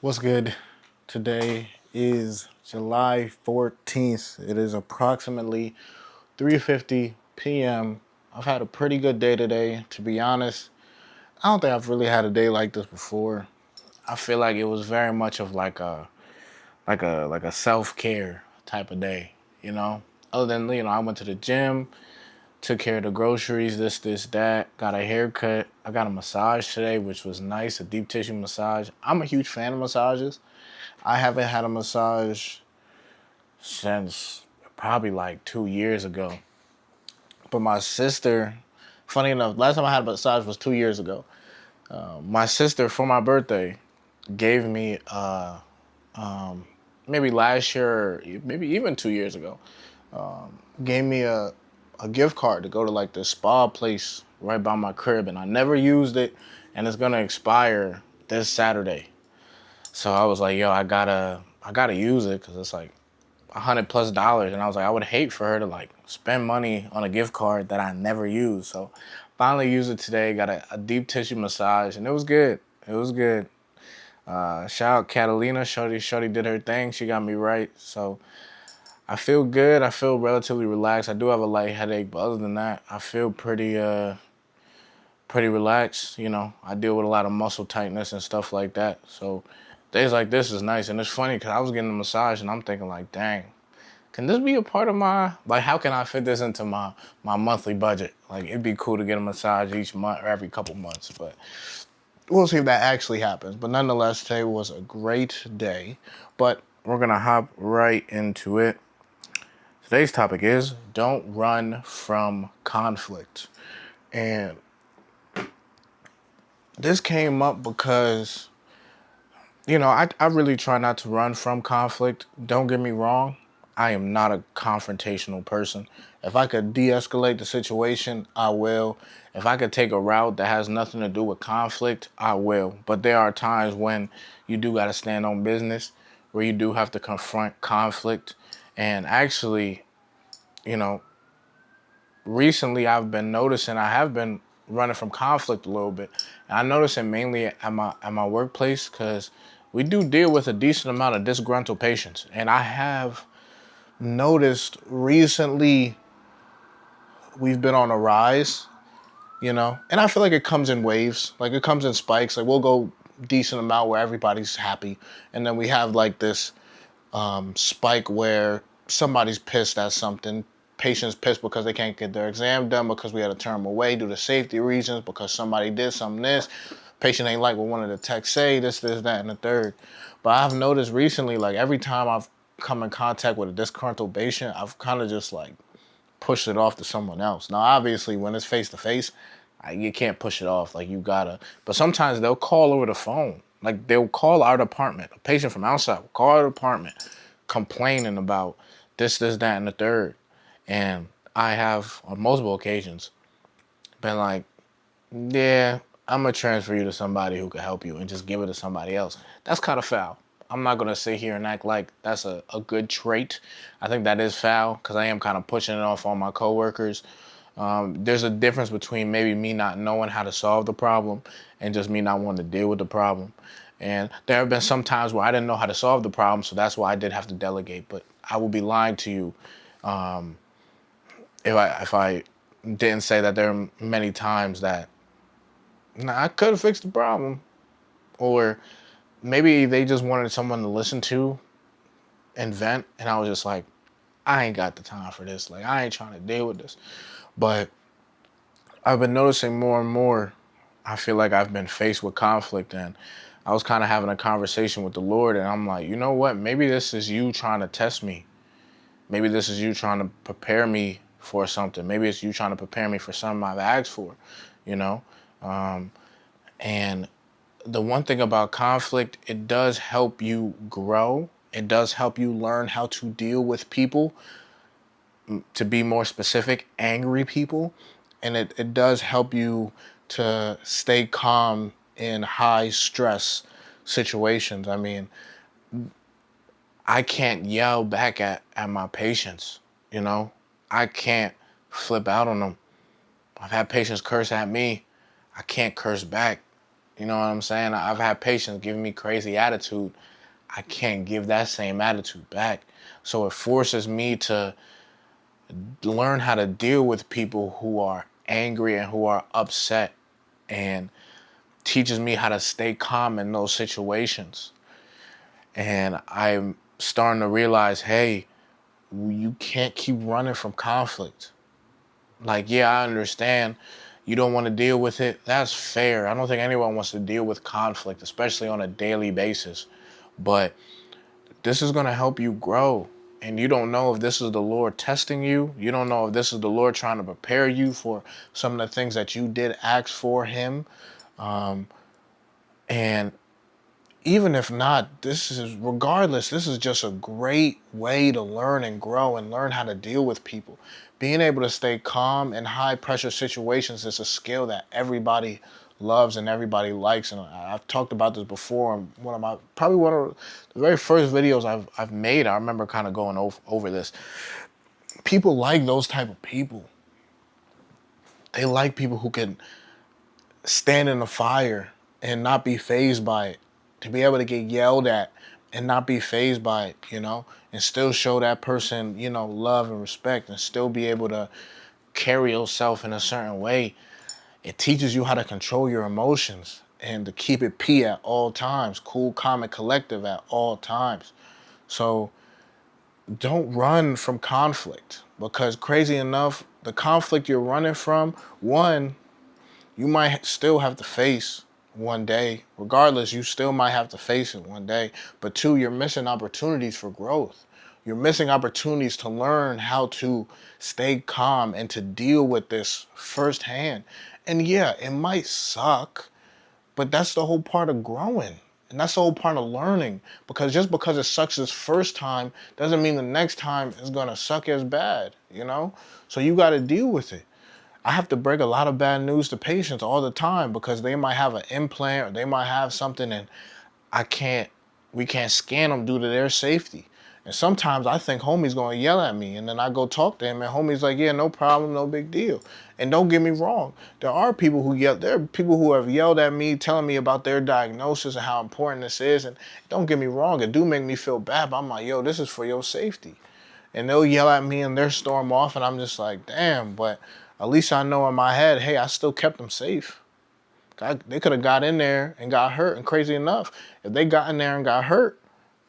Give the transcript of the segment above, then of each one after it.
What's good? Today is July 14th. It is approximately 3:50 p.m. I've had a pretty good day today, to be honest. I don't think I've really had a day like this before. I feel like it was very much of like a self-care type of day, you know? Other than, I went to the gym, took care of the groceries, this, that, got a haircut. I got a massage today, which was nice, a deep tissue massage. I'm a huge fan of massages. I haven't had a massage since probably like 2 years ago. But my sister, funny enough, last time I had a massage was 2 years ago. My sister, for my birthday, gave me, maybe last year, maybe even 2 years ago, gave me a gift card to go to like the spa place right by my crib. And I never used it. And it's going to expire this Saturday. So I was like, yo, I gotta use it because it's like $100 plus, and I was like, I would hate for her to like spend money on a gift card that I never use. So finally used it today. Got a deep tissue massage, and it was good. It was good. Shout out Catalina, Shorty did her thing. She got me right. So I feel good. I feel relatively relaxed. I do have a light headache, but other than that, I feel pretty relaxed. I deal with a lot of muscle tightness and stuff like that. So days like this is nice, and it's funny because I was getting a massage and I'm thinking like, dang, can this be a part of my, like, how can I fit this into my monthly budget? Like, it'd be cool to get a massage each month or every couple months, but we'll see if that actually happens. But nonetheless, today was a great day, but we're gonna hop right into it. Today's topic is don't run from conflict. And this came up because, I really try not to run from conflict. Don't get me wrong. I am not a confrontational person. If I could de-escalate the situation, I will. If I could take a route that has nothing to do with conflict, I will. But there are times when you do got to stand on business, where you do have to confront conflict. And actually, you know, recently I've been noticing I have been running from conflict a little bit. And I notice it mainly at my workplace because we do deal with a decent amount of disgruntled patients. And I have noticed recently we've been on a rise, and I feel like it comes in waves, like it comes in spikes. Like we'll go decent amount where everybody's happy, and then we have like this spike where somebody's pissed at something. Patients pissed because they can't get their exam done because we had to turn them away due to safety reasons because somebody did something this. Patient ain't like what one of the techs say, this, that, and the third. But I've noticed recently, like every time I've come in contact with a disgruntled patient, I've kind of just like pushed it off to someone else. Now, obviously, when it's face to face, you can't push it off. Like you gotta. But sometimes they'll call over the phone. Like they'll call our department. A patient from outside will call our department, complaining about this, that, and the third. And I have on multiple occasions been like, yeah, I'm gonna transfer you to somebody who can help you and just give it to somebody else. That's kind of foul. I'm not gonna sit here and act like that's a good trait. I think that is foul because I am kind of pushing it off on my coworkers. There's a difference between maybe me not knowing how to solve the problem and just me not wanting to deal with the problem. And there have been some times where I didn't know how to solve the problem, so that's why I did have to delegate. But I will be lying to you if I didn't say that there are many times that I could have fixed the problem, or maybe they just wanted someone to listen to and vent, and I was just like, I ain't got the time for this. Like I ain't trying to deal with this. But I've been noticing more and more. I feel like I've been faced with conflict, and I was kind of having a conversation with the Lord, and I'm like, you know what? Maybe this is you trying to test me. Maybe this is you trying to prepare me for something. Maybe it's you trying to prepare me for something I've asked for, you know? Um, and the one thing about conflict, it does help you grow. It does help you learn how to deal with people, to be more specific, angry people. And it does help you to stay calm in high stress situations. I mean, I can't yell back at my patients, you know? I can't flip out on them. I've had patients curse at me. I can't curse back. You know what I'm saying? I've had patients giving me crazy attitude. I can't give that same attitude back. So it forces me to learn how to deal with people who are angry and who are upset, and teaches me how to stay calm in those situations. And I'm starting to realize, hey, you can't keep running from conflict. Like, yeah, I understand you don't want to deal with it. That's fair. I don't think anyone wants to deal with conflict, especially on a daily basis. But this is going to help you grow. And you don't know if this is the Lord testing you. You don't know if this is the Lord trying to prepare you for some of the things that you did ask for Him. And even if not, this is just a great way to learn and grow and learn how to deal with people. Being able to stay calm in high pressure situations is a skill that everybody loves and everybody likes. And I've talked about this before in one of the very first videos I've made. I remember kind of going over this. People like those type of people. They like people who can stand in the fire and not be fazed by it. To be able to get yelled at and not be fazed by it, and still show that person, love and respect, and still be able to carry yourself in a certain way. It teaches you how to control your emotions and to keep it P at all times, cool, calm, and collective at all times. So don't run from conflict, because crazy enough, the conflict you're running from, one, you might still have to face one day. Regardless, you still might have to face it one day. But two, you're missing opportunities for growth. You're missing opportunities to learn how to stay calm and to deal with this firsthand. And yeah, it might suck, but that's the whole part of growing. And that's the whole part of learning. Because just because it sucks this first time doesn't mean the next time is going to suck as bad, So you got to deal with it. I have to break a lot of bad news to patients all the time because they might have an implant or they might have something, and we can't scan them due to their safety. And sometimes I think homie's going to yell at me, and then I go talk to him and homie's like, yeah, no problem, no big deal. And don't get me wrong, there are people who have yelled at me, telling me about their diagnosis and how important this is. And don't get me wrong, it do make me feel bad, but I'm like, yo, this is for your safety. And they'll yell at me and they'll storm off, and I'm just like, damn, but at least I know in my head, hey, I still kept them safe. They could have got in there and got hurt, and crazy enough, if they got in there and got hurt,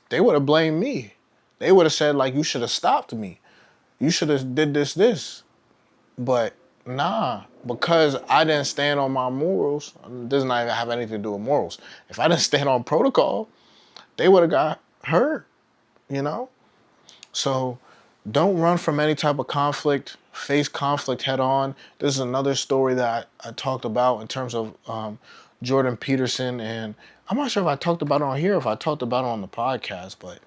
they would have blamed me. They would have said, like, you should have stopped me. You should have did this. But nah, because I didn't stand on my morals, it does not even have anything to do with morals. If I didn't stand on protocol, they would have got hurt, So don't run from any type of conflict. Face conflict head on. This is another story that I talked about in terms of Jordan Peterson. And I'm not sure if I talked about it on here or if I talked about it on the podcast, but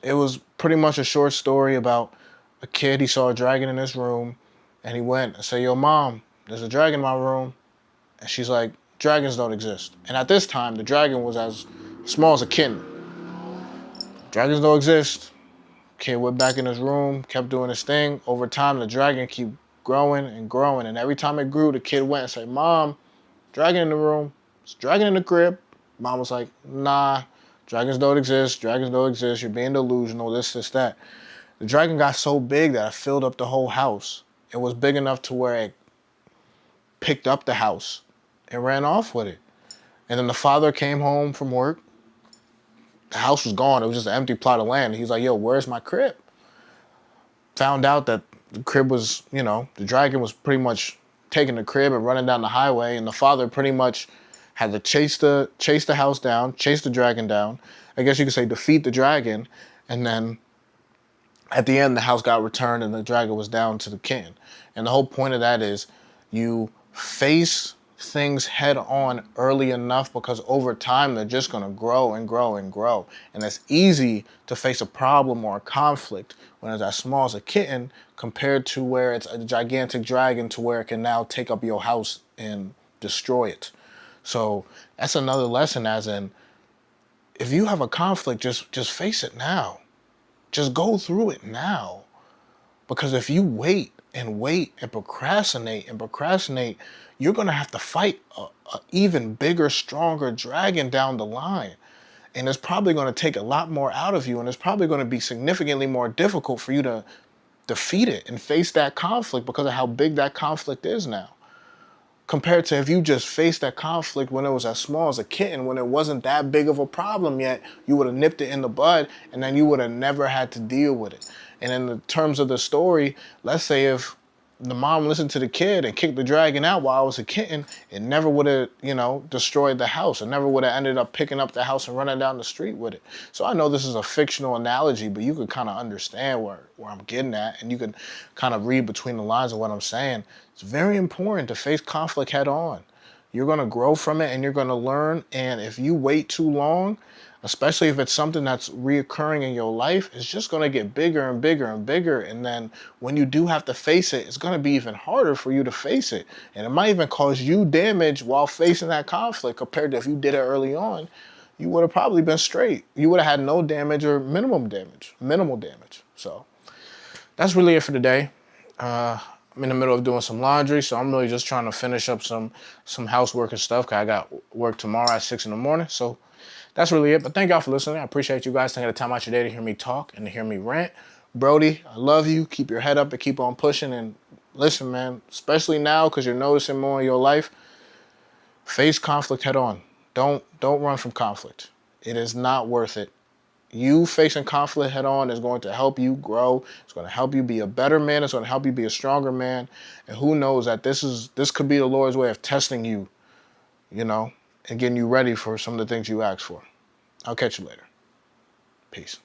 it was pretty much a short story about a kid. He saw a dragon in his room, and he went and said, yo, Mom, there's a dragon in my room. And she's like, dragons don't exist. And at this time, the dragon was as small as a kitten. Dragons don't exist. Kid went back in his room, kept doing his thing. Over time, the dragon kept growing and growing. And every time it grew, the kid went and said, Mom, dragon in the room. It's dragon in the crib. Mom was like, nah, dragons don't exist. Dragons don't exist. You're being delusional, this, that. The dragon got so big that it filled up the whole house. It was big enough to where it picked up the house and ran off with it. And then the father came home from work. The house was gone. It was just an empty plot of land. He's like, yo, where's my crib? Found out that the crib was, the dragon was pretty much taking the crib and running down the highway. And the father pretty much had to chase the house down, chase the dragon down. I guess you could say defeat the dragon. And then at the end, the house got returned and the dragon was down to the kitten. And the whole point of that is you face things head on early enough, because over time they're just going to grow and grow and grow. And it's easy to face a problem or a conflict when it's as small as a kitten compared to where it's a gigantic dragon to where it can now take up your house and destroy it. So that's another lesson, as in, if you have a conflict, just face it now. Just go through it now. Because if you wait and wait and procrastinate, you're going to have to fight a even bigger, stronger dragon down the line. And it's probably going to take a lot more out of you, and it's probably going to be significantly more difficult for you to defeat it and face that conflict because of how big that conflict is now. Compared to if you just faced that conflict when it was as small as a kitten, when it wasn't that big of a problem yet, you would have nipped it in the bud and then you would have never had to deal with it. And in the terms of the story, let's say if the mom listened to the kid and kicked the dragon out while I was a kitten, it never would have, destroyed the house. It never would have ended up picking up the house and running down the street with it. So I know this is a fictional analogy, but you could kind of understand where I'm getting at, and you can kind of read between the lines of what I'm saying. It's very important to face conflict head on. You're going to grow from it and you're going to learn. And if you wait too long, especially if it's something that's reoccurring in your life, it's just going to get bigger and bigger and bigger. And then when you do have to face it, it's going to be even harder for you to face it. And it might even cause you damage while facing that conflict compared to if you did it early on. You would have probably been straight. You would have had no damage or minimal damage. So that's really it for today. I'm in the middle of doing some laundry, so I'm really just trying to finish up some housework and stuff because I got work tomorrow at 6 in the morning. So that's really it. But thank y'all for listening. I appreciate you guys taking the time out your day to hear me talk and to hear me rant. Brody, I love you. Keep your head up and keep on pushing. And listen, man, especially now because you're noticing more in your life, face conflict head on. Don't run from conflict. It is not worth it. You facing conflict head on is going to help you grow. It's going to help you be a better man. It's going to help you be a stronger man. And who knows that this could be the Lord's way of testing you, and getting you ready for some of the things you asked for. I'll catch you later. Peace.